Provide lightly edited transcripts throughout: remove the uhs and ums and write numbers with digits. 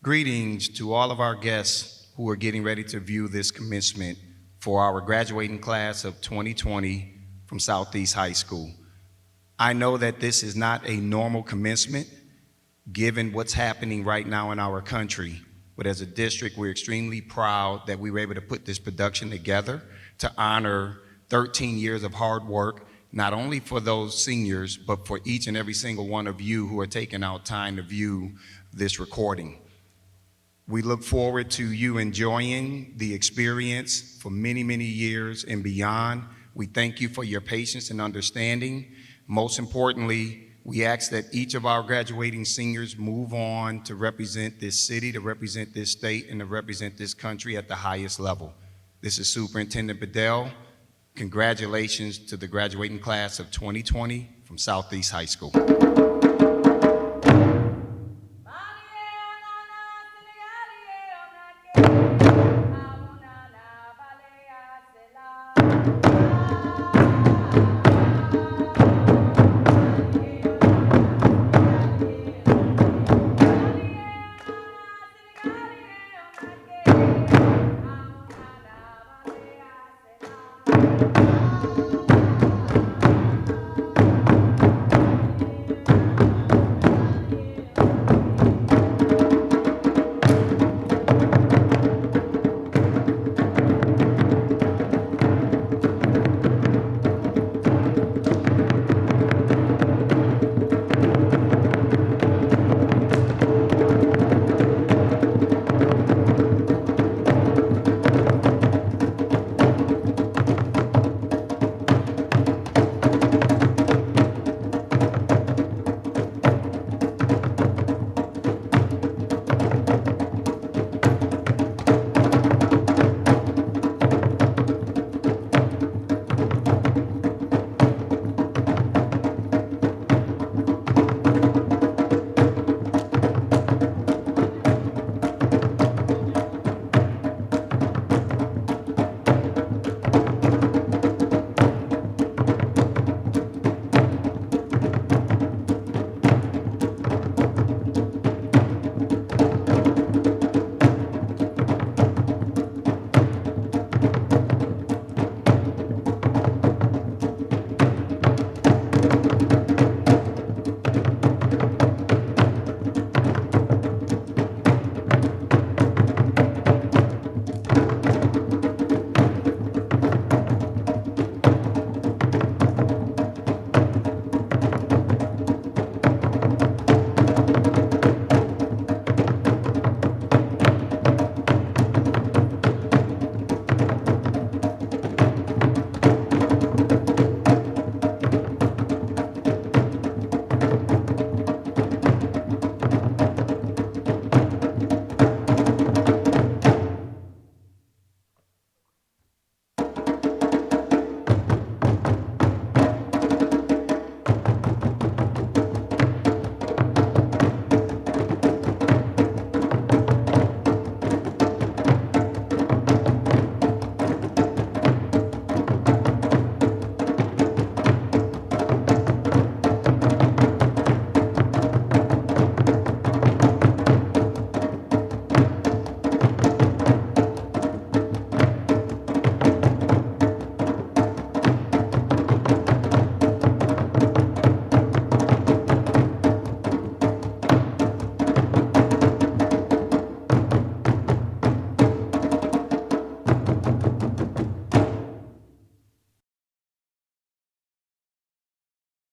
Greetings to all of our guests who are getting ready to view this commencement for our graduating class of 2020 from Southeast High School. I know that this is not a normal commencement given what's happening right now in our country, but as a district, we're extremely proud that we were able to put this production together to honor 13 years of hard work, not only for those seniors, but for each and every single one of you who are taking out time to view this recording. We look forward to you enjoying the experience for many, many years and beyond. We thank you for your patience and understanding. Most importantly, we ask that each of our graduating seniors move on to represent this city, to represent this state, and to represent this country at the highest level. This is Superintendent Bedell. Congratulations to the graduating class of 2020 from Southeast High School.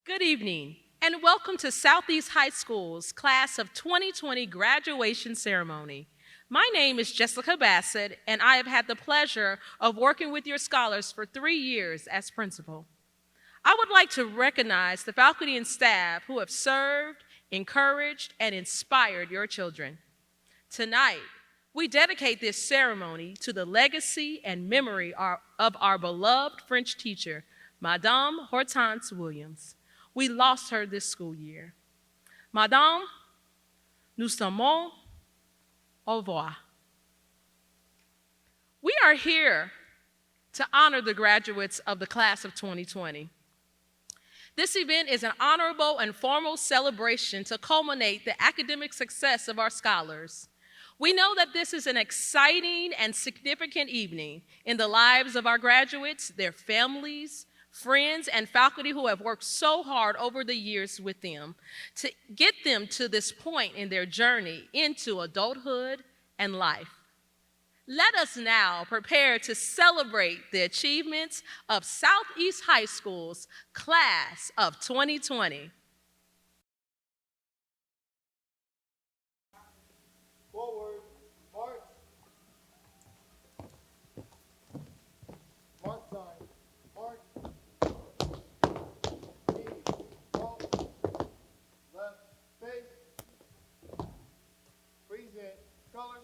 Good evening, and welcome to Southeast High School's Class of 2020 graduation ceremony. My name is Jessica Bassett, and I have had the pleasure of working with your scholars for 3 years as principal. I would like to recognize the faculty and staff who have served, encouraged, and inspired your children. Tonight, we dedicate this ceremony to the legacy and memory of our beloved French teacher, Madame Hortense Williams. We lost her this school year. Madame, nous sommes au revoir. We are here to honor the graduates of the class of 2020. This event is an honorable and formal celebration to culminate the academic success of our scholars. We know that this is an exciting and significant evening in the lives of our graduates, their families, friends, and faculty who have worked so hard over the years with them to get them to this point in their journey into adulthood and life. Let us now prepare to celebrate the achievements of Southeast High School's class of 2020. Forward, march. March sign, march. Knee, halt. Left, face. Present, colors.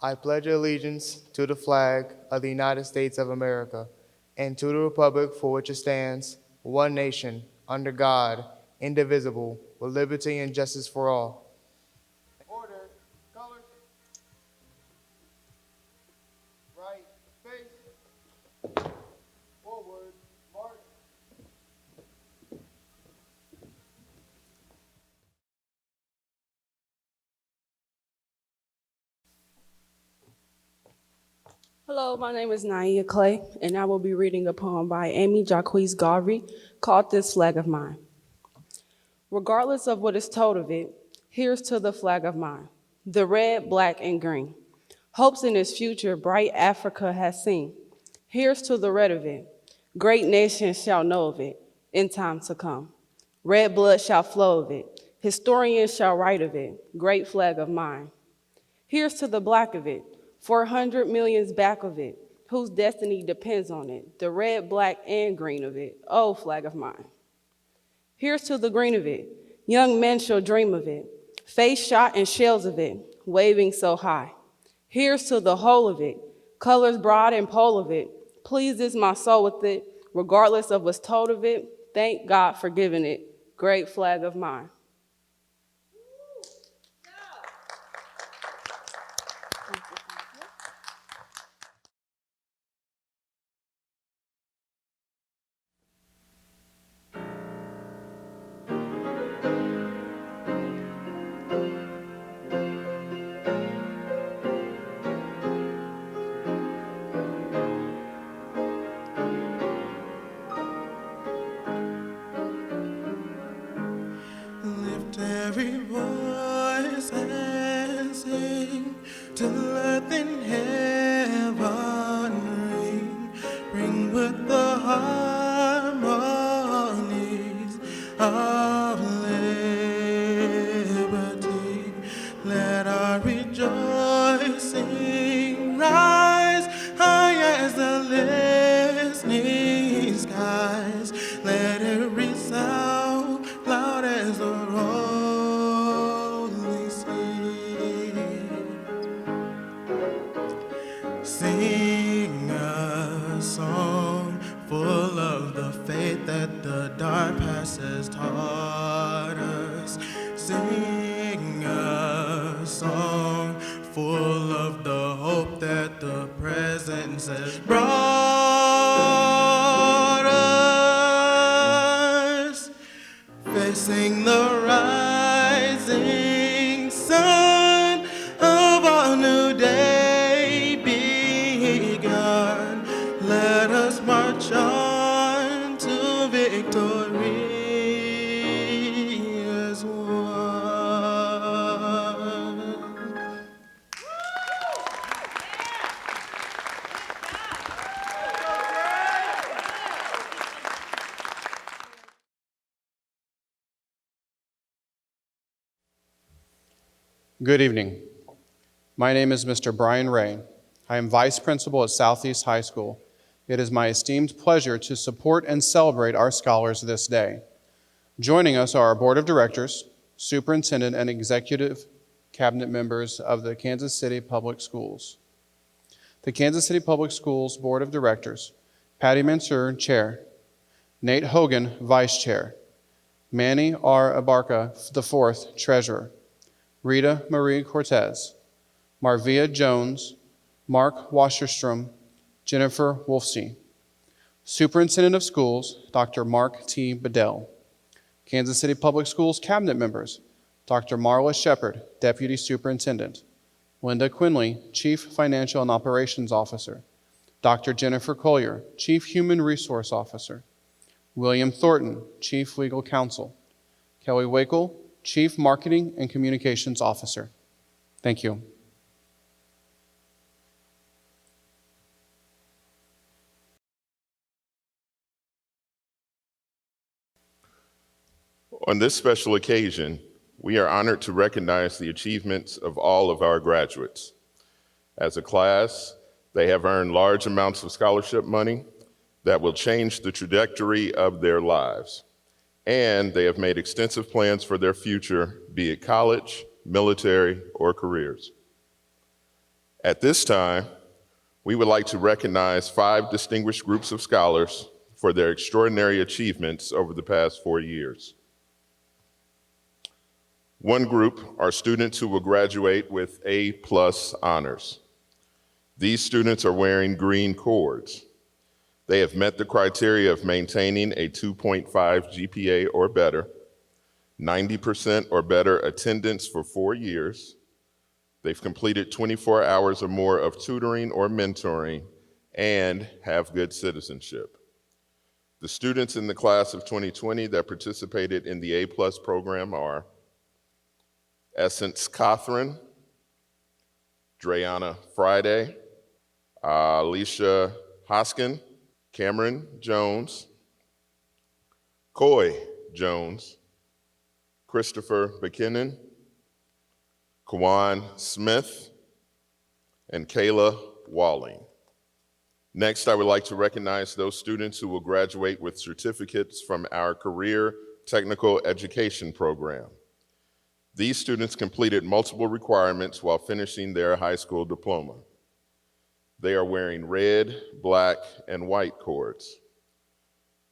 I pledge allegiance to the flag of the United States of America and to the republic for which it stands, one nation, under God, indivisible, with liberty and justice for all. Order, colors. Right, face. Forward, march. Hello, my name is Naia Clay, and I will be reading a poem by Amy Jacquees Garvey called This Flag of Mine. Regardless of what is told of it, here's to the flag of mine, the red, black, and green. Hopes in its future bright Africa has seen. Here's to the red of it, great nations shall know of it in time to come. Red blood shall flow of it, historians shall write of it, great flag of mine. Here's to the black of it, 400 millions back of it, whose destiny depends on it, the red, black, and green of it, oh, flag of mine. Here's to the green of it, young men shall dream of it, face shot and shells of it, waving so high. Here's to the whole of it, colors broad and pole of it, pleases my soul with it, regardless of what's told of it, thank God for giving it, great flag of mine. Lift every voice and sing till earth and heaven ring. Ring with the harmonies of liberty. Let our rejoicing rise high as the listening skies. Let it resound loud as the rolling sea. Sing a song full of the faith that the dark past has taught us. Sing a song full of the hope that the presence has brought us. Facing the rising sun of a new day begun, let us march on to victory as one. Good evening. My name is Mr. Brian Ray. I am Vice Principal at Southeast High School. It is my esteemed pleasure to support and celebrate our scholars this day. Joining us are our Board of Directors, Superintendent, and Executive Cabinet members of the Kansas City Public Schools. The Kansas City Public Schools Board of Directors: Patty Mansour, Chair; Nate Hogan, Vice Chair; Manny R. Abarca, IV, Treasurer; Rita Marie Cortez; Marvia Jones; Mark Wasserstrom; Jennifer Wolfsey. Superintendent of Schools, Dr. Mark T. Bedell. Kansas City Public Schools Cabinet members, Dr. Marla Shepard, Deputy Superintendent, Linda Quinley, Chief Financial and Operations Officer, Dr. Jennifer Collier, Chief Human Resource Officer, William Thornton, Chief Legal Counsel, Kelly Wakel, Chief Marketing and Communications Officer. Thank you. On this special occasion, we are honored to recognize the achievements of all of our graduates. As a class, they have earned large amounts of scholarship money that will change the trajectory of their lives. And they have made extensive plans for their future, be it college, military, or careers. At this time, we would like to recognize 5 distinguished groups of scholars for their extraordinary achievements over the past 4 years. One group are students who will graduate with A+ honors. These students are wearing green cords. They have met the criteria of maintaining a 2.5 GPA or better, 90% or better attendance for 4 years. They've completed 24 hours or more of tutoring or mentoring and have good citizenship. The students in the class of 2020 that participated in the A+ program are Essence Cothran, Dreana Friday, Alicia Hoskin, Cameron Jones, Coy Jones, Christopher McKinnon, Kawan Smith, and Kayla Walling. Next, I would like to recognize those students who will graduate with certificates from our Career Technical Education program. These students completed multiple requirements while finishing their high school diploma. They are wearing red, black, and white cords.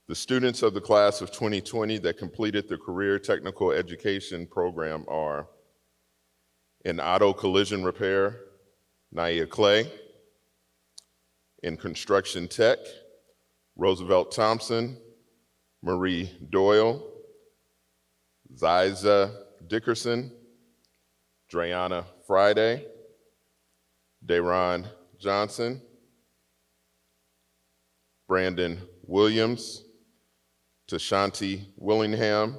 The students of the class of 2020 that completed the Career Technical Education program are in auto collision repair, Nia Clay, in construction tech, Roosevelt Thompson, Marie Doyle, Ziza Dickerson, Dreana Friday, Dayron Johnson, Brandon Williams, Tashanti Willingham,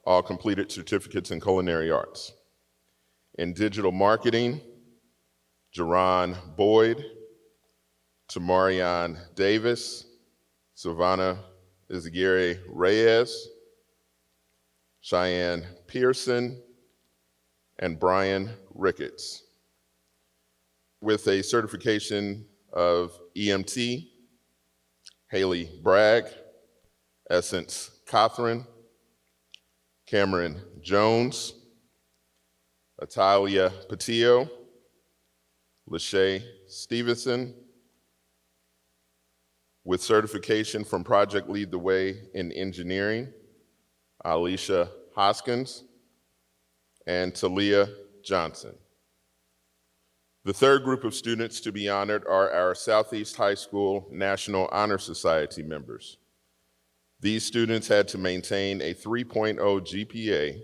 all completed certificates in culinary arts. In digital marketing, Jerron Boyd, Tamarion Davis, Savannah Izaguirre Reyes, Cheyenne Pearson, and Brian Ricketts. With a certification of EMT, Haley Bragg, Essence Cothran, Cameron Jones, Atalia Patillo, Lachey Stevenson. With certification from Project Lead the Way in Engineering, Alicia Hoskins, and Talia Johnson. The third group of students to be honored are our Southeast High School National Honor Society members. These students had to maintain a 3.0 GPA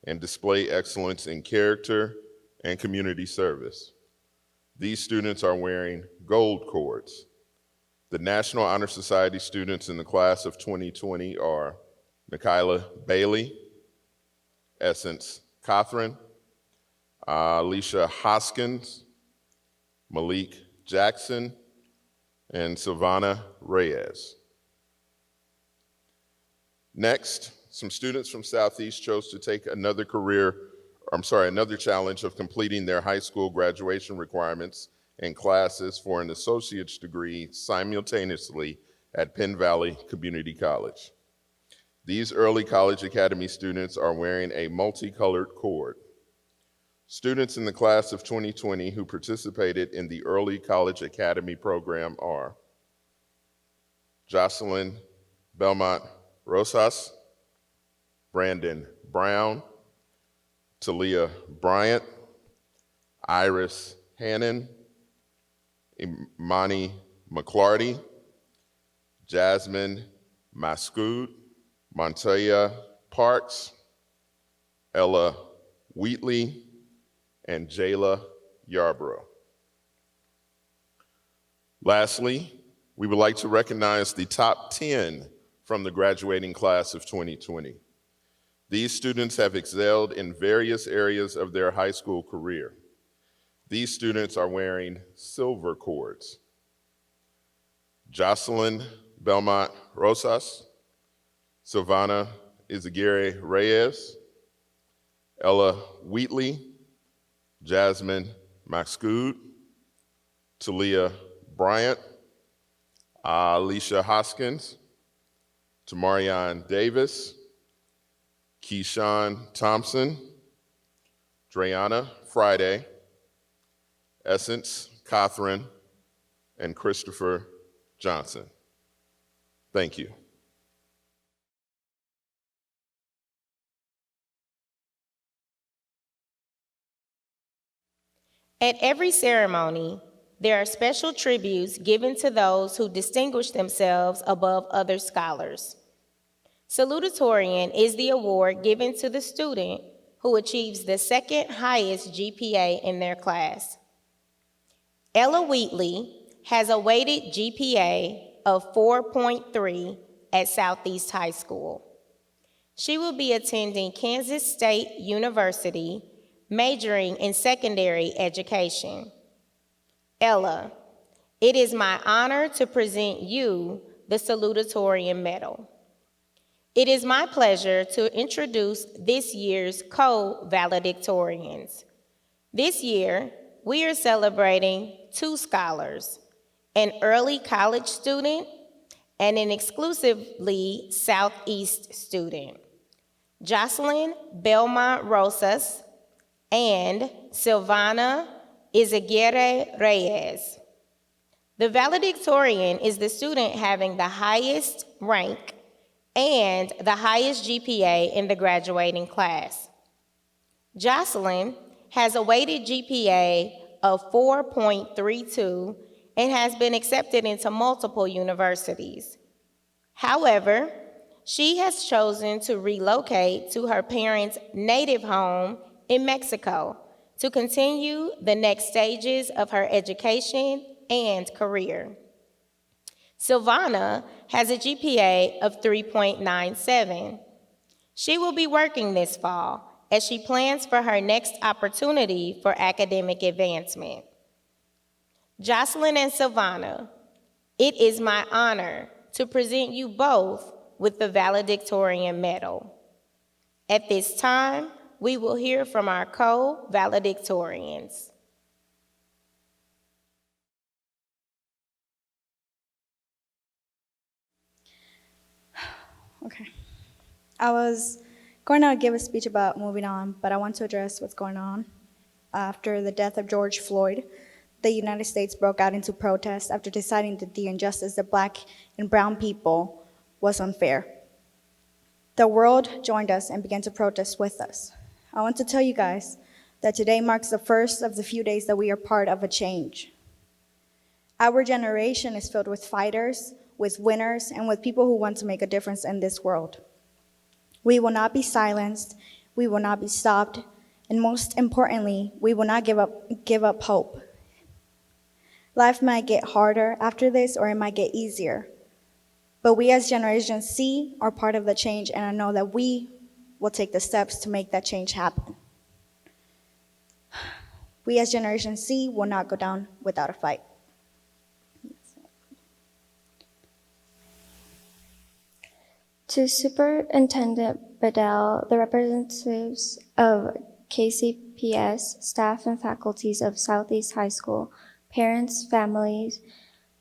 and display excellence in character and community service. These students are wearing gold cords. The National Honor Society students in the class of 2020 are Michaela Bailey, Essence Cothran, Alicia Hoskins, Malik Jackson, and Savannah Reyes. Next, some students from Southeast chose to take another challenge of completing their high school graduation requirements and classes for an associate's degree simultaneously at Penn Valley Community College. These early college academy students are wearing a multicolored cord. Students in the class of 2020 who participated in the Early College Academy program are Jocelyn Belmont Rosas, Brandon Brown, Talia Bryant, Iris Hannon, Imani McClarty, Jasmine Mascoud, Montoya Parks, Ella Wheatley, and Jayla Yarborough. Lastly, we would like to recognize the top 10 from the graduating class of 2020. These students have excelled in various areas of their high school career. These students are wearing silver cords. Jocelyn Belmont Rosas, Silvana Izaguirre Reyes, Ella Wheatley, Jasmine Maxcood, Talia Bryant, Alicia Hoskins, Tamarion Davis, Keyshawn Thompson, Dreana Friday, Essence Catherine, and Christopher Johnson. Thank you. At every ceremony, there are special tributes given to those who distinguish themselves above other scholars. Salutatorian is the award given to the student who achieves the second highest GPA in their class. Ella Wheatley has a weighted GPA of 4.3 at Southeast High School. She will be attending Kansas State University, majoring in secondary education. Ella, it is my honor to present you the Salutatorian Medal. It is my pleasure to introduce this year's co-valedictorians. This year, we are celebrating two scholars, an early college student and an exclusively Southeast student, Jocelyn Belmont Rosas and Silvana Izaguirre Reyes. The valedictorian is the student having the highest rank and the highest GPA in the graduating class. Jocelyn has a weighted GPA of 4.32 and has been accepted into multiple universities. However, she has chosen to relocate to her parents' native home in Mexico to continue the next stages of her education and career. Silvana has a GPA of 3.97. She will be working this fall as she plans for her next opportunity for academic advancement. Jocelyn and Silvana, it is my honor to present you both with the valedictorian medal. At this time, we will hear from our co-valedictorians. Okay. I was going to give a speech about moving on, but I want to address what's going on. After the death of George Floyd, the United States broke out into protest after deciding that the injustice of Black and brown people was unfair. The world joined us and began to protest with us. I want to tell you guys that today marks the first of the few days that we are part of a change. Our generation is filled with fighters, with winners, and with people who want to make a difference in this world. We will not be silenced, we will not be stopped, and most importantly, we will not give up hope. Life might get harder after this, or it might get easier. But we as Generation C are part of the change, and I know that we will take the steps to make that change happen. We as Generation C will not go down without a fight. To Superintendent Bedell, the representatives of KCPS, staff and faculties of Southeast High School, parents, families,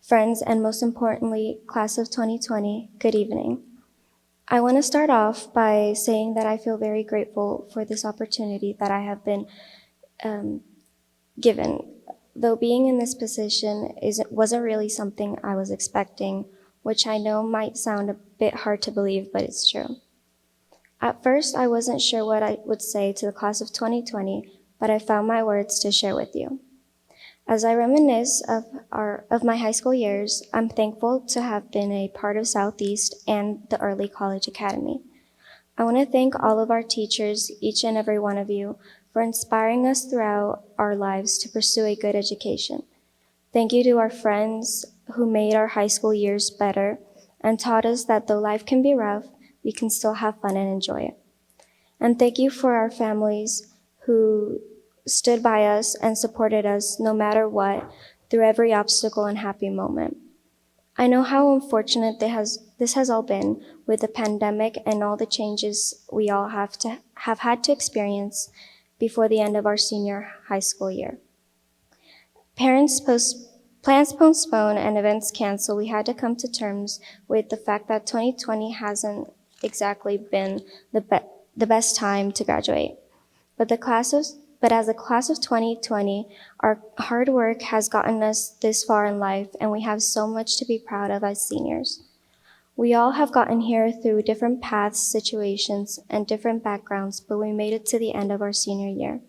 friends, and most importantly, class of 2020, good evening. I want to start off by saying that I feel very grateful for this opportunity that I have been given. Though being in this position wasn't really something I was expecting, which I know might sound a bit hard to believe, but it's true. At first, I wasn't sure what I would say to the class of 2020, but I found my words to share with you. As I reminisce of my high school years, I'm thankful to have been a part of Southeast and the Early College Academy. I want to thank all of our teachers, each and every one of you, for inspiring us throughout our lives to pursue a good education. Thank you to our friends who made our high school years better and taught us that though life can be rough, we can still have fun and enjoy it. And thank you for our families who stood by us and supported us no matter what through every obstacle and happy moment. I know how unfortunate this has all been with the pandemic and all the changes we all have had to experience before the end of our senior high school year. Plans postponed and events canceled, we had to come to terms with the fact that 2020 hasn't exactly been the best time to graduate. But as a class of 2020, our hard work has gotten us this far in life, and we have so much to be proud of as seniors. We all have gotten here through different paths, situations, and different backgrounds, but we made it to the end of our senior year.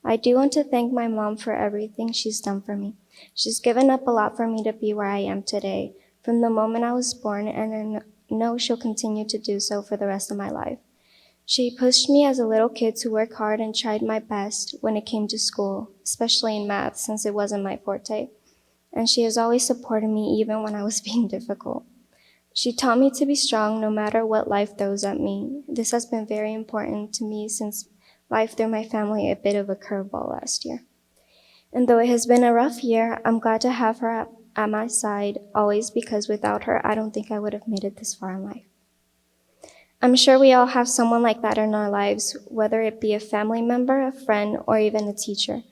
I do want to thank my mom for everything she's done for me. She's given up a lot for me to be where I am today, from the moment I was born, and I know she'll continue to do so for the rest of my life. She pushed me as a little kid to work hard and tried my best when it came to school, especially in math, since it wasn't my forte. And she has always supported me even when I was being difficult. She taught me to be strong no matter what life throws at me. This has been very important to me since life threw my family a bit of a curveball last year. And though it has been a rough year, I'm glad to have her at my side always, because without her, I don't think I would have made it this far in life. I'm sure we all have someone like that in our lives, whether it be a family member, a friend, or even a teacher.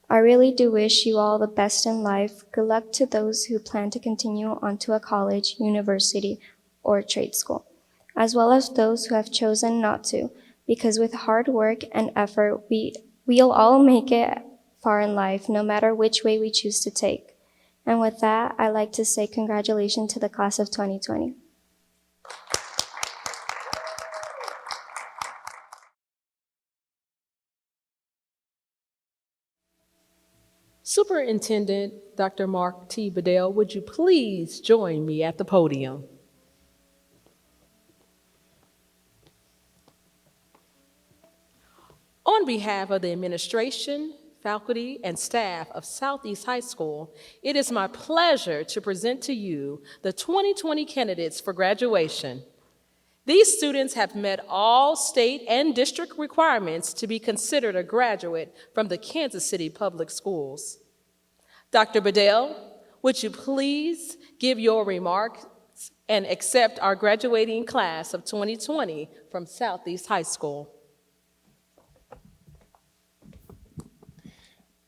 I really do wish you all the best in life. Good luck to those who plan to continue on to a college, university, or trade school, as well as those who have chosen not to, because with hard work and effort, we'll all make it far in life, no matter which way we choose to take. And with that, I'd like to say congratulations to the class of 2020. Superintendent Dr. Mark T. Bedell, would you please join me at the podium? On behalf of the administration, faculty, and staff of Southeast High School, it is my pleasure to present to you the 2020 candidates for graduation. These students have met all state and district requirements to be considered a graduate from the Kansas City Public Schools. Dr. Bedell, would you please give your remarks and accept our graduating class of 2020 from Southeast High School?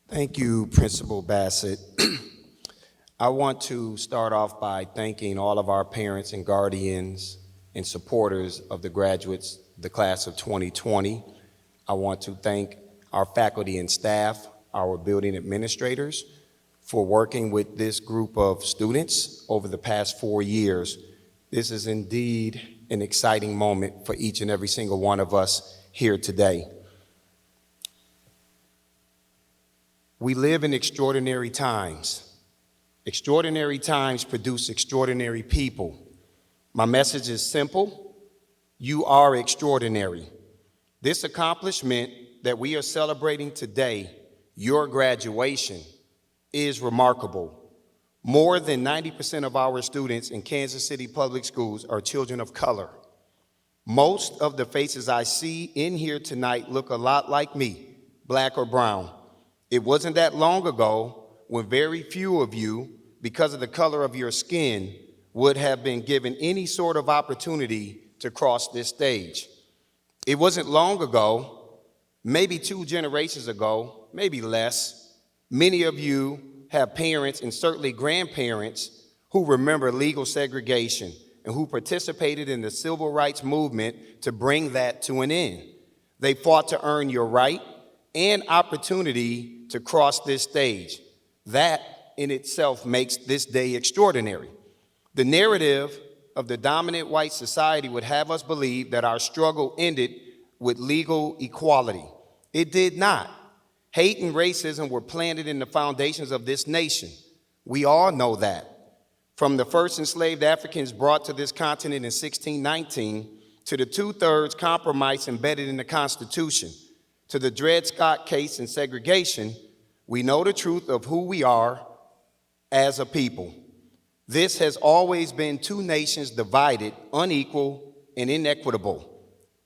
Thank you, Principal Bassett. I want to start off by thanking all of our parents and guardians and supporters of the graduates, the class of 2020. I want to thank our faculty and staff, our building administrators, for working with this group of students over the past 4 years. This is indeed an exciting moment for each and every single one of us here today. We live in extraordinary times. Extraordinary times produce extraordinary people. My message is simple. You are extraordinary. This accomplishment that we are celebrating today, your graduation, is remarkable. More than 90% of our students in Kansas City Public Schools are children of color. Most of the faces I see in here tonight look a lot like me, black or brown. It wasn't that long ago when very few of you, because of the color of your skin, would have been given any sort of opportunity to cross this stage. It wasn't long ago, maybe 2 generations ago, maybe less, many of you have parents and certainly grandparents who remember legal segregation and who participated in the civil rights movement to bring that to an end. They fought to earn your right and opportunity to cross this stage. That in itself makes this day extraordinary. The narrative of the dominant white society would have us believe that our struggle ended with legal equality. It did not. Hate and racism were planted in the foundations of this nation. We all know that. From the first enslaved Africans brought to this continent in 1619 to the two-thirds compromise embedded in the Constitution, to the Dred Scott case and segregation, we know the truth of who we are as a people. This has always been two nations divided, unequal, and inequitable.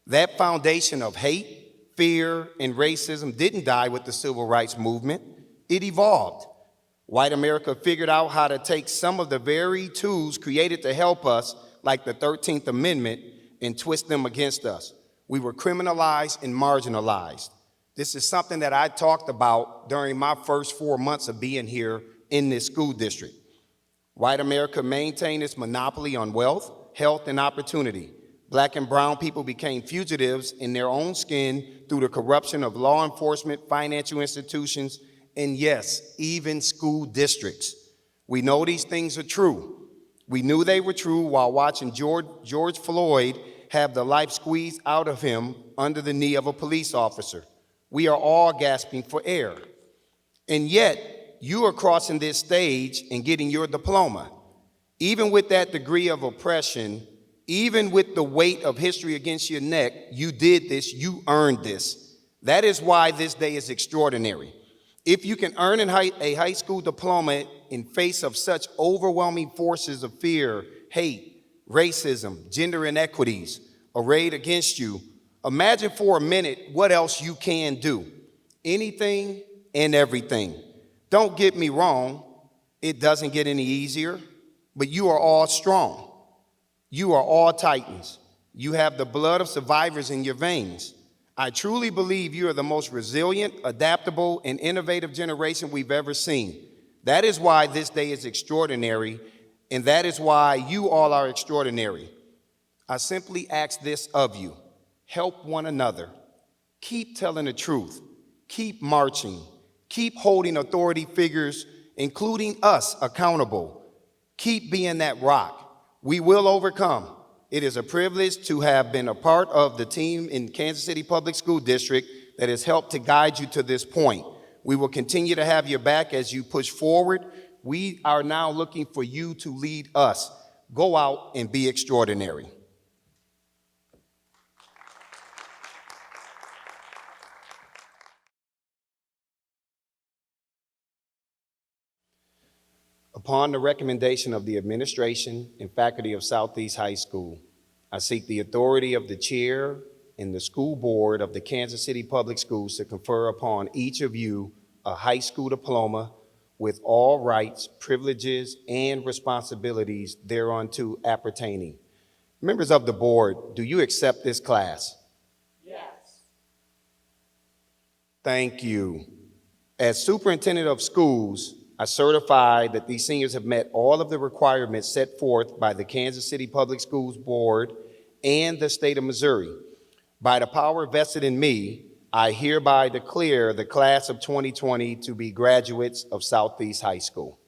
That foundation of hate, fear, and racism didn't die with the civil rights movement. It evolved. White America figured out how to take some of the very tools created to help us, like the 13th Amendment, and twist them against us. We were criminalized and marginalized. This is something that I talked about during my first 4 months of being here in this school district. White America maintained its monopoly on wealth, health, and opportunity. Black and brown people became fugitives in their own skin through the corruption of law enforcement, financial institutions, and yes, even school districts. We know these things are true. We knew they were true while watching George Floyd have the life squeezed out of him under the knee of a police officer. We are all gasping for air. And yet, you are crossing this stage and getting your diploma. Even with that degree of oppression, even with the weight of history against your neck, you did this, you earned this. That is why this day is extraordinary. If you can earn a high school diploma in face of such overwhelming forces of fear, hate, racism, gender inequities arrayed against you, imagine for a minute what else you can do. Anything and everything. Don't get me wrong, it doesn't get any easier, but you are all strong. You are all titans. You have the blood of survivors in your veins. I truly believe you are the most resilient, adaptable, and innovative generation we've ever seen. That is why this day is extraordinary, and that is why you all are extraordinary. I simply ask this of you. Help one another. Keep telling the truth. Keep marching. Keep holding authority figures, including us, accountable. Keep being that rock. We will overcome. It is a privilege to have been a part of the team in Kansas City Public School District that has helped to guide you to this point. We will continue to have your back as you push forward. We are now looking for you to lead us. Go out and be extraordinary. Upon the recommendation of the administration and faculty of Southeast High School, I seek the authority of the chair and the school board of the Kansas City Public Schools to confer upon each of you a high school diploma with all rights, privileges, and responsibilities thereunto appertaining. Members of the board, do you accept this class? Yes. Thank you. As superintendent of schools, I certify that these seniors have met all of the requirements set forth by the Kansas City Public Schools Board and the state of Missouri. By the power vested in me, I hereby declare the class of 2020 to be graduates of Southeast High School.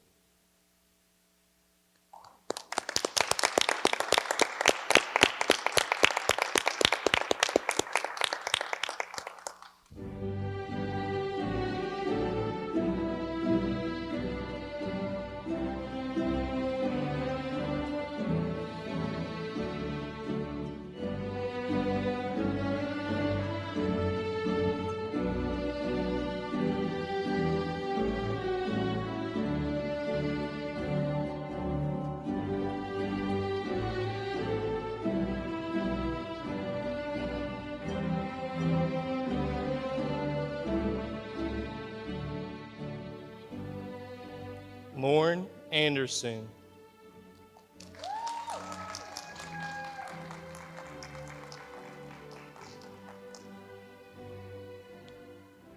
Lauren Anderson.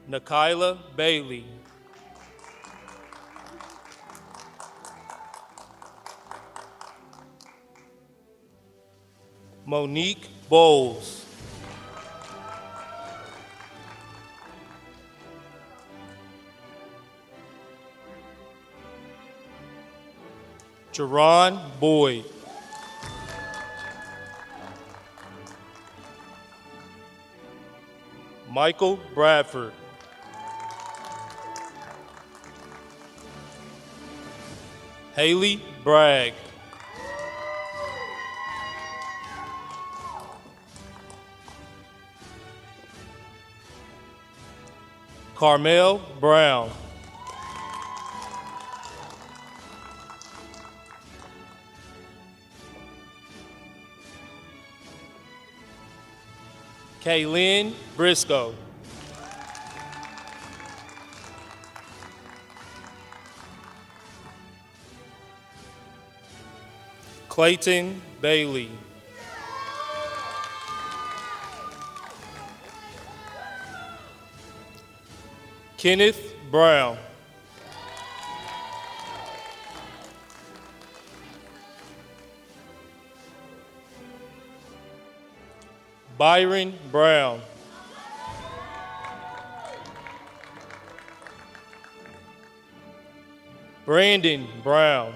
Nikayla Bailey. Monique Bowles. Jerron Boyd. Michael Bradford. Haley Bragg. Carmel Brown. Kaylin Briscoe. Clayton Bailey. Kenneth Brown. Byron Brown. Brandon Brown.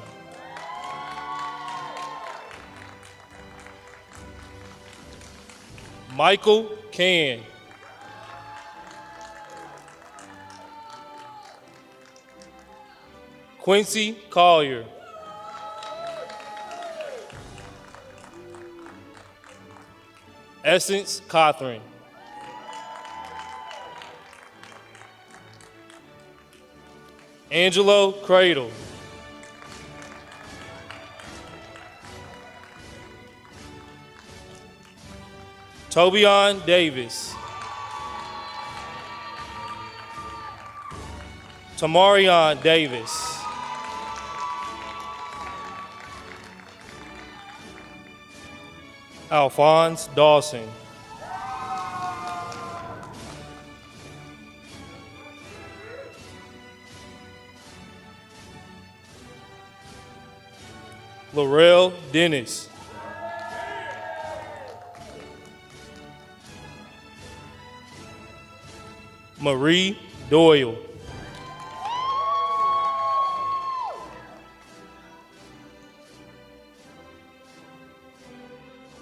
Michael Can. Quincy Collier. Essence Cothran. Angelo Cradle. Tobion Davis. Tamarion Davis. Alphonse Dawson. Laurel Dennis. Marie Doyle.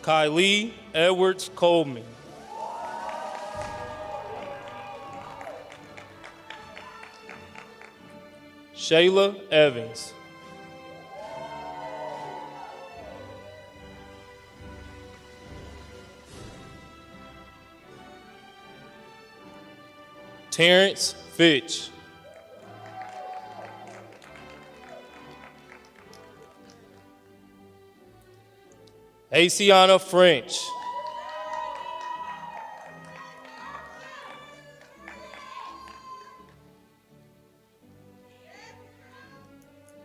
Kylie Edwards Coleman. Shayla Evans. Terrence Fitch. Asiana French.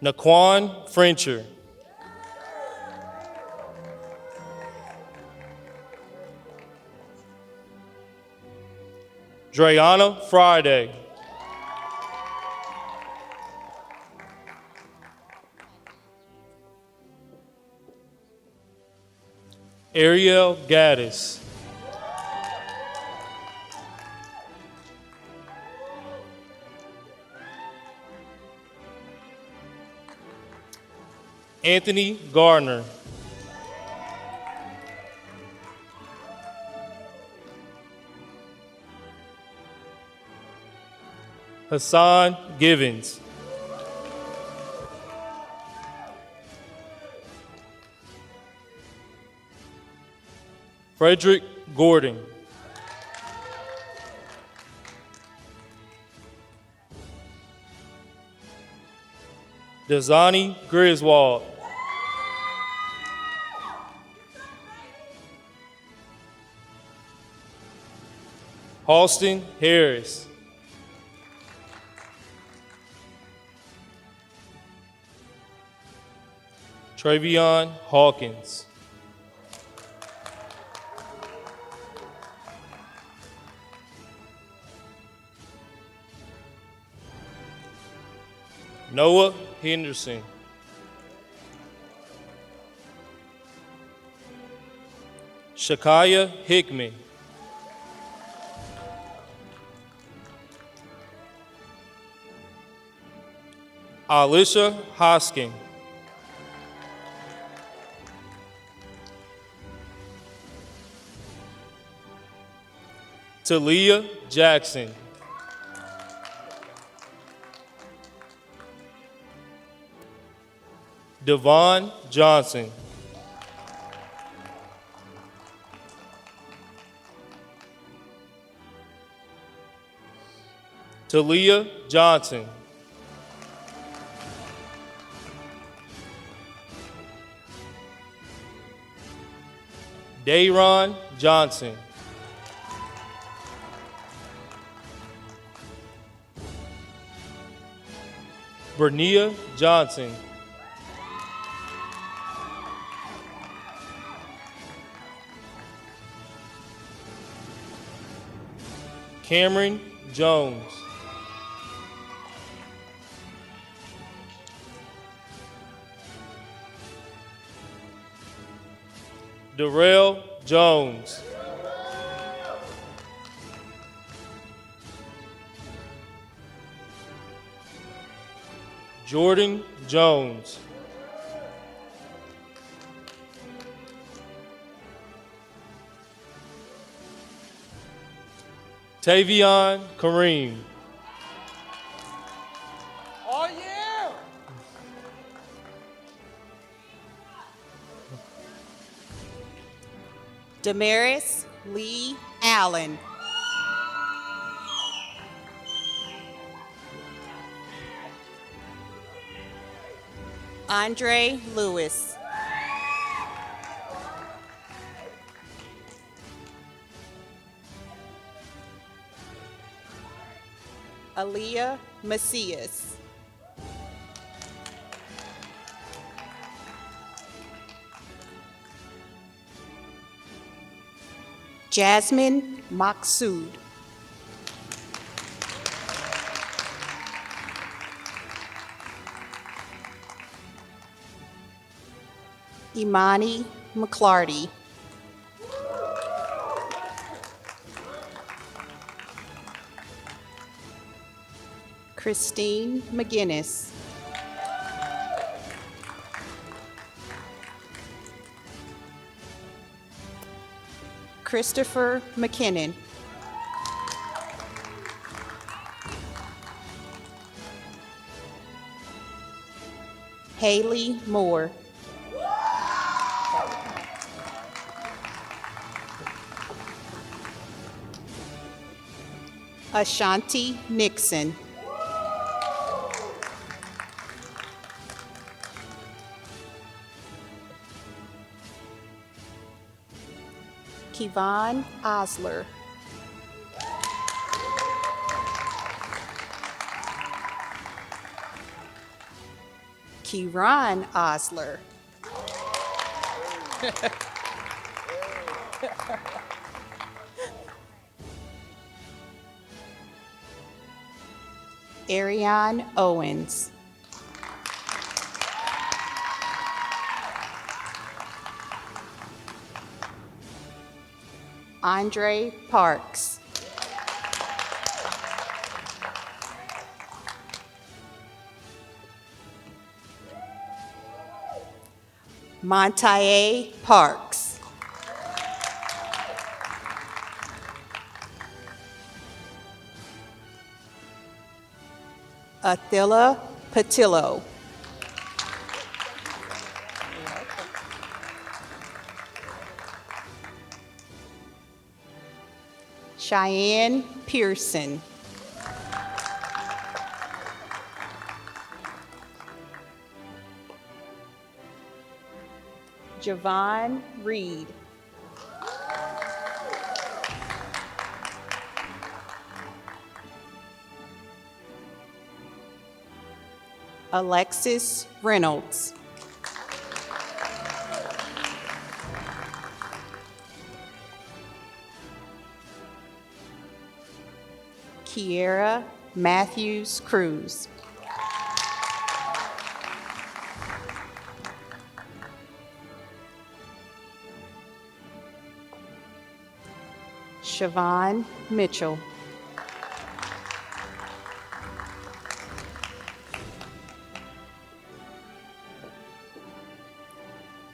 Naquan Frencher. Dreana Friday. Ariel Gaddis. Anthony Gardner. Hassan Givens. Frederick Gordon. Dazani Griswold. Halston Harris. Travion Hawkins. Noah Henderson. Shakaya Hickman. Alicia Hoskin. Talia Jackson. Devon Johnson. Talia Johnson. Dayron Johnson. Bernia Johnson. Cameron Jones. Darrell Jones. Jordan Jones. Tavion Kareem. Damaris Lee Allen. Andre Lewis. Aaliyah Macias. Jasmine Maksud. Imani McClarty. Christine McGinnis. Christopher McKinnon. Haley Moore. Ashanti Nixon. Kevon Osler. Kieran Osler. Ariane Owens. Andre Parks. Montae Parks. Attila Patillo. Cheyenne Pearson. Javon Reed. Alexis Reynolds. Kiera Matthews Cruz. Siobhan Mitchell.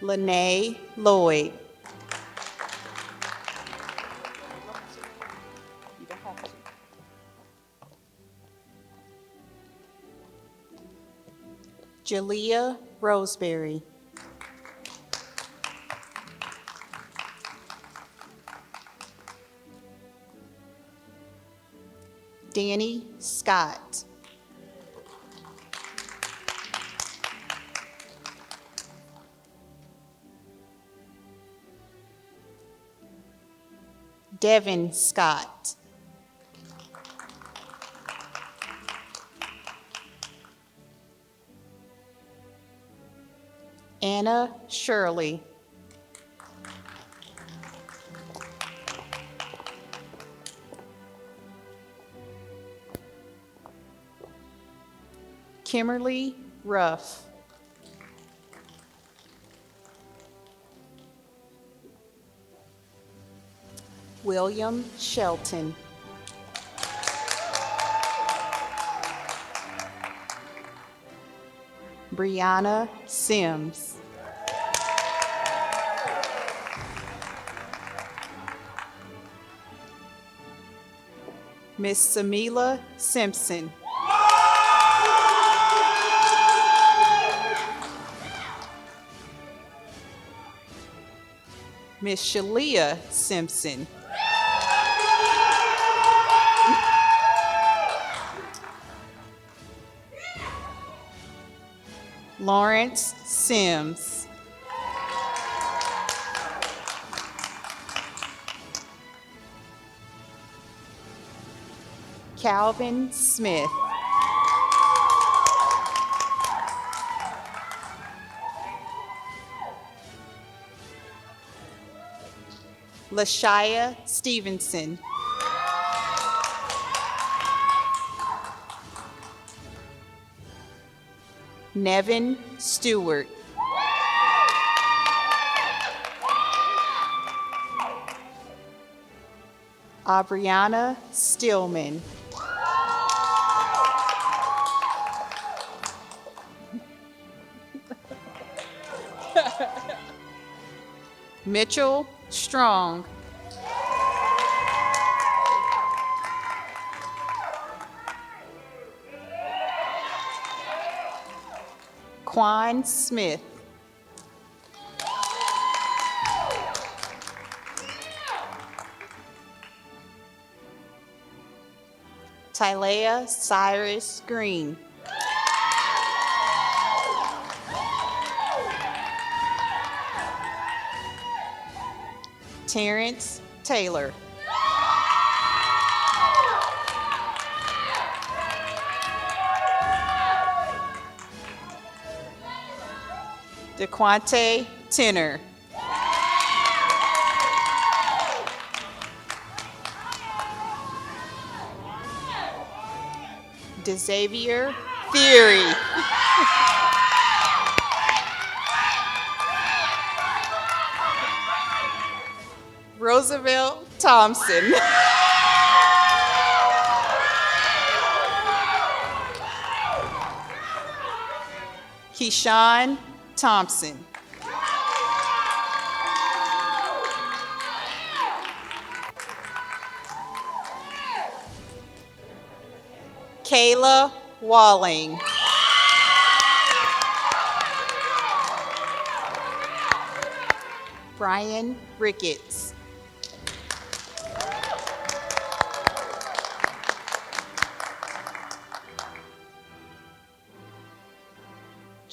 Lene Lloyd. Jalea Roseberry. Danny Scott. Devin Scott. Anna Shirley. Kimberly Ruff. William Shelton. Brianna Sims. Miss Samila Simpson. Miss Shalia Simpson. Lawrence Sims. Calvin Smith. Lashaya Stevenson. Nevin Stewart. Aubriana Stillman. Mitchell Strong. Quan Smith. Tylea Cyrus Green. Terrence Taylor. DeQuante Tenner. DeXavier Theory. Roosevelt Thompson. Keyshawn Thompson. Kayla Walling. Brian Ricketts.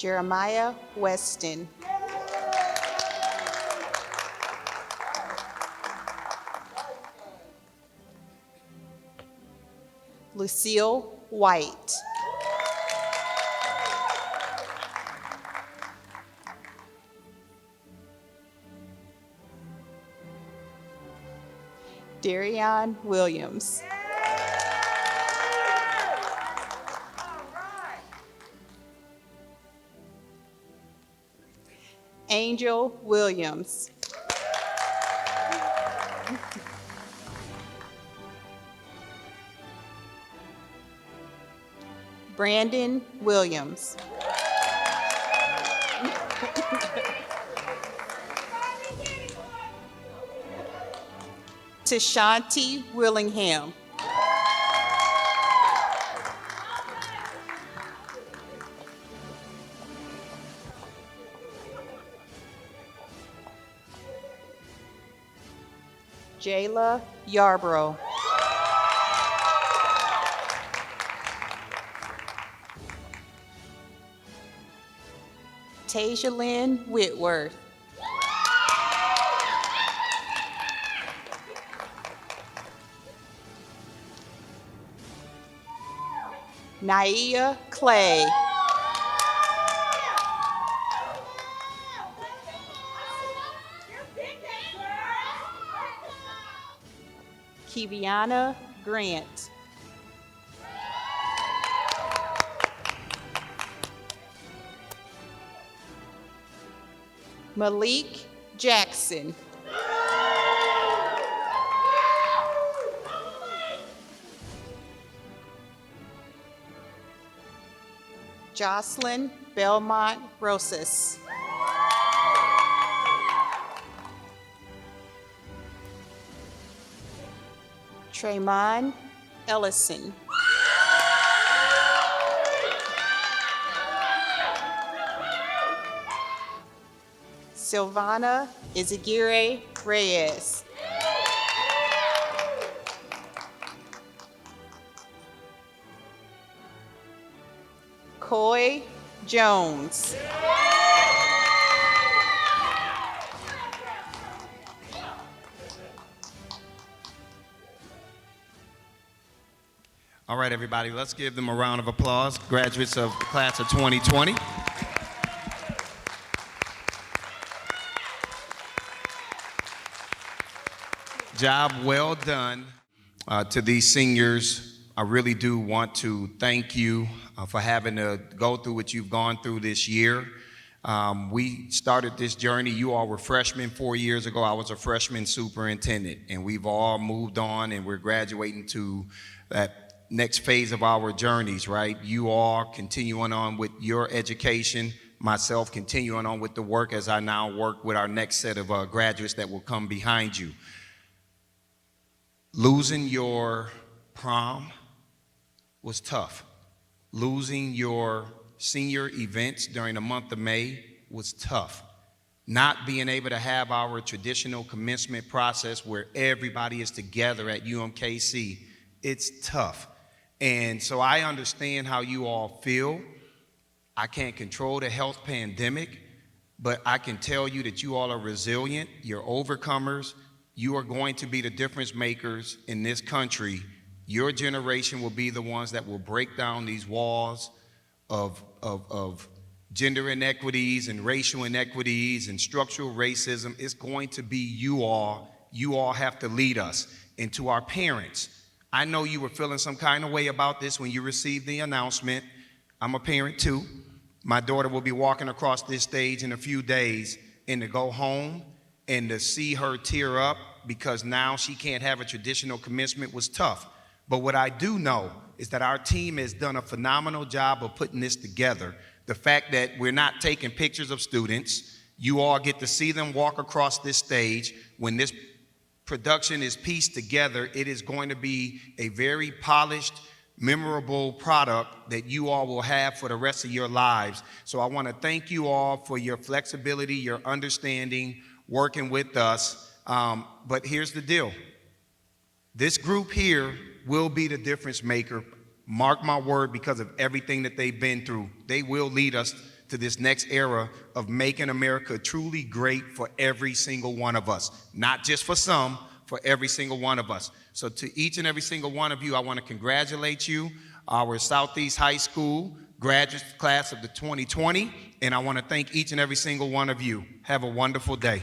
Jeremiah Weston. Lucille White. Darion Williams. Angel Williams. Brandon Williams. Tashanti Willingham. Jayla Yarbrough. Tasia Lynn Whitworth. Naia Clay. Kiviana Grant. Malik Jackson. Jocelyn Belmont Rosas. Tremon Ellison. Silvana Izagire Reyes. Coy Jones. All right, everybody, let's give them a round of applause. Graduates of the class of 2020. Job well done. To these seniors, I really do want to thank you for having to go through what you've gone through this year. We started this journey. You all were freshmen 4 years ago. I was a freshman superintendent, and we've all moved on, and we're graduating to that next phase of our journeys, right? You all continuing on with your education, myself continuing on with the work as I now work with our next set of graduates that will come behind you. Losing your prom was tough. Losing your senior events during the month of May was tough. Not being able to have our traditional commencement process where everybody is together at UMKC, it's tough. And so I understand how you all feel. I can't control the health pandemic, but I can tell you that you all are resilient, you're overcomers, you are going to be the difference makers in this country. Your generation will be the ones that will break down these walls of gender inequities and racial inequities and structural racism. It's going to be you all. You all have to lead us. And to our parents, I know you were feeling some kind of way about this when you received the announcement. I'm a parent too. My daughter will be walking across this stage in a few days, and to go home and to see her tear up because now she can't have a traditional commencement was tough. But what I do know is that our team has done a phenomenal job of putting this together. The fact that we're not taking pictures of students, you all get to see them walk across this stage. When this production is pieced together, it is going to be a very polished, memorable product that you all will have for the rest of your lives. So I want to thank you all for your flexibility, your understanding, working with us. But here's the deal. This group here will be the difference maker. Mark my word, because of everything that they've been through. They will lead us to this next era of making America truly great for every single one of us. Not just for some, for every single one of us. So to each and every single one of you, I want to congratulate you, our Southeast High School graduate class of the 2020, and I want to thank each and every single one of you. Have a wonderful day.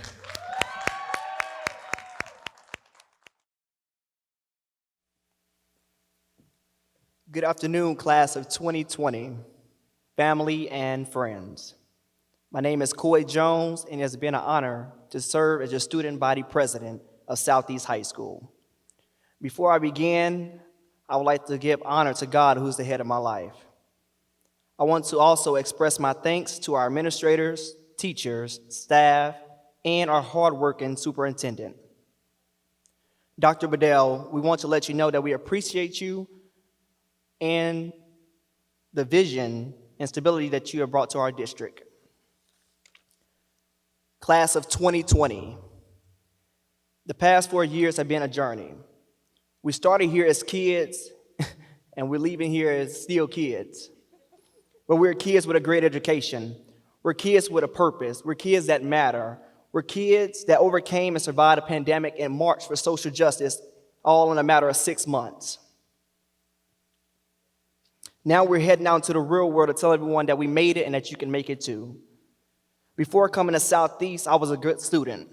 Good afternoon, class of 2020, family and friends. My name is Coy Jones, and it has been an honor to serve as your student body president of Southeast High School. Before I begin, I would like to give honor to God, who's the head of my life. I want to also express my thanks to our administrators, teachers, staff, and our hardworking superintendent. Dr. Bedell, we want to let you know that we appreciate you and the vision and stability that you have brought to our district. Class of 2020. The past 4 years have been a journey. We started here as kids, and we're leaving here as still kids. But we're kids with a great education. We're kids with a purpose. We're kids that matter. We're kids that overcame and survived a pandemic and marched for social justice all in a matter of 6 months. Now we're heading out into the real world to tell everyone that we made it and that you can make it too. Before coming to Southeast, I was a good student.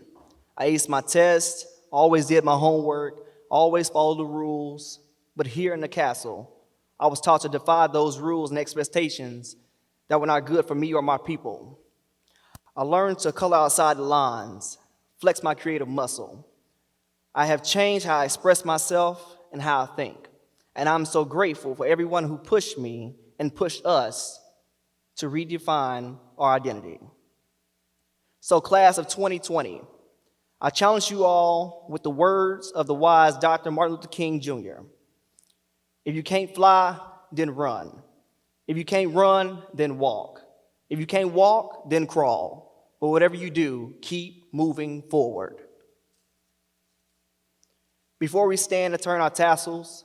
I aced my tests, always did my homework, always followed the rules. But here in the castle, I was taught to defy those rules and expectations that were not good for me or my people. I learned to color outside the lines, flex my creative muscle. I have changed how I express myself and how I think. And I'm so grateful for everyone who pushed me and pushed us to redefine our identity. So, class of 2020, I challenge you all with the words of the wise Dr. Martin Luther King Jr. If you can't fly, then run. If you can't run, then walk. If you can't walk, then crawl. But whatever you do, keep moving forward. Before we stand to turn our tassels,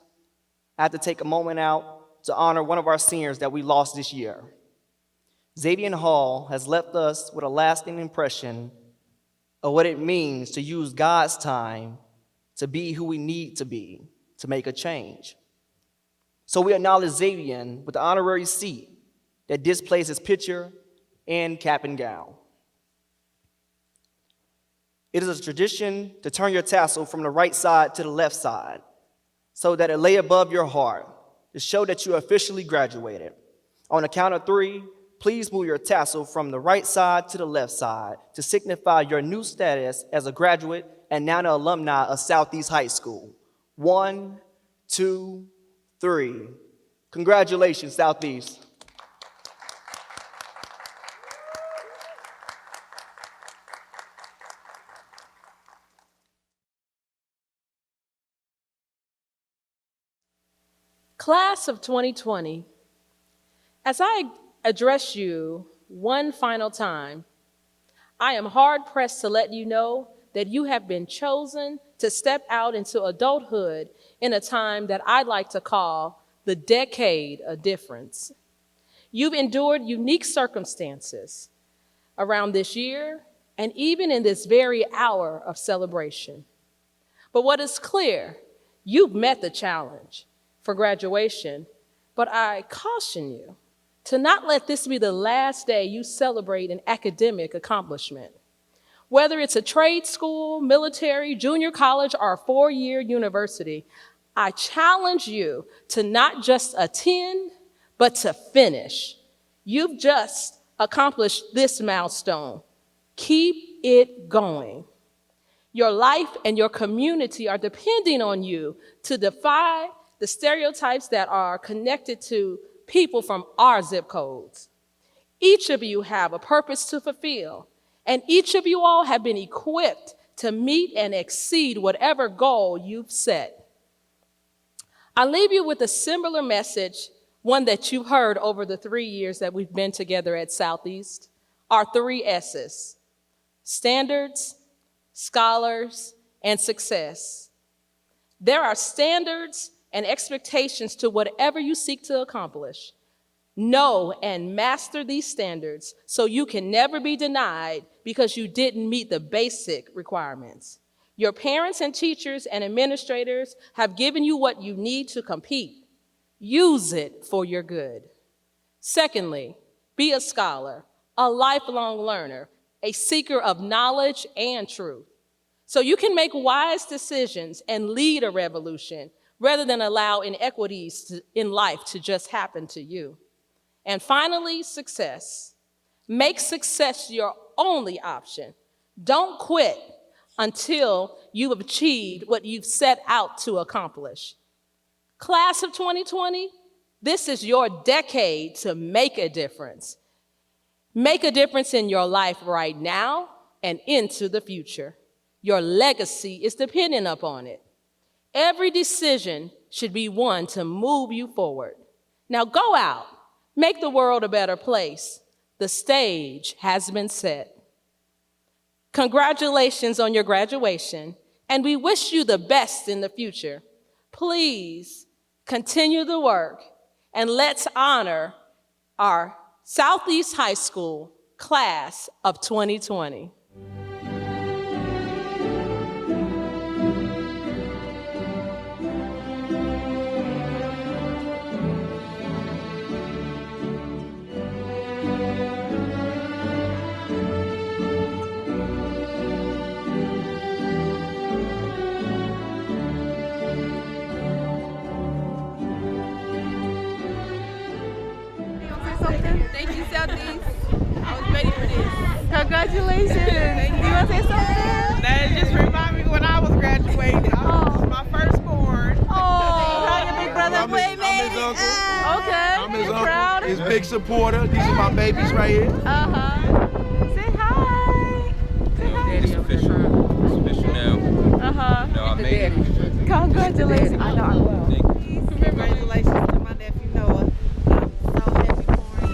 I have to take a moment out to honor one of our seniors that we lost this year. Xavier Hall has left us with a lasting impression of what it means to use God's time to be who we need to be to make a change. So we acknowledge Xavier with the honorary seat that displays his picture and cap and gown. It is a tradition to turn your tassel from the right side to the left side so that it lay above your heart to show that you officially graduated. On the count of 3, please move your tassel from the right side to the left side to signify your new status as a graduate and now an alumni of Southeast High School. 1, 2, 3. Congratulations, Southeast. Class of 2020, as I address you one final time, I am hard-pressed to let you know that you have been chosen to step out into adulthood in a time that I'd like to call the decade of difference. You've endured unique circumstances around this year and even in this very hour of celebration. But what is clear, you've met the challenge for graduation, but I caution you to not let this be the last day you celebrate an academic accomplishment. Whether it's a trade school, military, junior college, or a 4-year university, I challenge you to not just attend, but to finish. You've just accomplished this milestone. Keep it going. Your life and your community are depending on you to defy the stereotypes that are connected to people from our zip codes. Each of you have a purpose to fulfill, and each of you all have been equipped to meet and exceed whatever goal you've set. I leave you with a similar message, one that you've heard over the 3 years that we've been together at Southeast, our 3 S's: standards, scholars, and success. There are standards and expectations to whatever you seek to accomplish. Know and master these standards so you can never be denied because you didn't meet the basic requirements. Your parents and teachers and administrators have given you what you need to compete. Use it for your good. Secondly, be a scholar, a lifelong learner, a seeker of knowledge and truth, so you can make wise decisions and lead a revolution rather than allow inequities in life to just happen to you. And finally, success. Make success your only option. Don't quit until you have achieved what you've set out to accomplish. Class of 2020, this is your decade to make a difference. Make a difference in your life right now and into the future. Your legacy is dependent upon it. Every decision should be one to move you forward. Now go out, make the world a better place. The stage has been set. Congratulations on your graduation, and we wish you the best in the future. Please continue the work, and let's honor our Southeast High School Class of 2020. Thank you, Southeast. I was ready for this. Congratulations. Thank you. You want to say something? That just remind me when I was graduating. This was my firstborn. Oh, how your big brother? I'm his uncle. Okay. I'm his You're uncle. proud? His big supporter. These are my babies right here. Say hi. Say hi. It's official. It's official now. No, I made it. Congratulations. I know I will. Thank you. Congratulations to my nephew Noah. I'm so happy for him.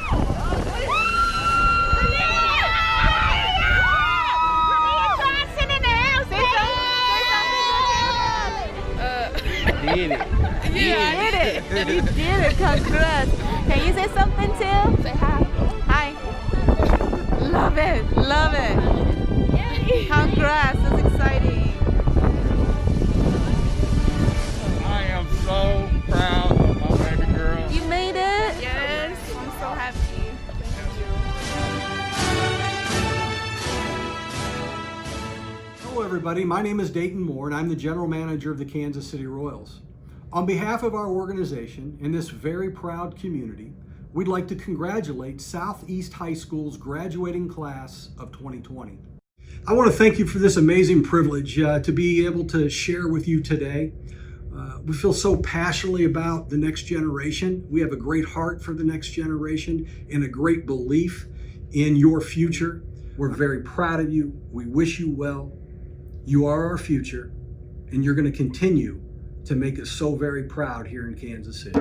Did it. Yeah, I did it. You did it. Congrats. Can you say something, Tim? Say hi. Hi. Love it. Love it. Congrats. That's exciting. I am so proud of my baby girl. You made it? Yes. I'm so happy. Hello everybody, my name is Dayton Moore and I'm the General Manager of the Kansas City Royals. On behalf of our organization and this very proud community, we'd like to congratulate Southeast High School's graduating class of 2020. I want to thank you for this amazing privilege to be able to share with you today. We feel so passionately about the next generation. We have a great heart for the next generation and a great belief in your future. We're very proud of you. We wish you well. You are our future, and you're going to continue to make us so very proud here in Kansas City.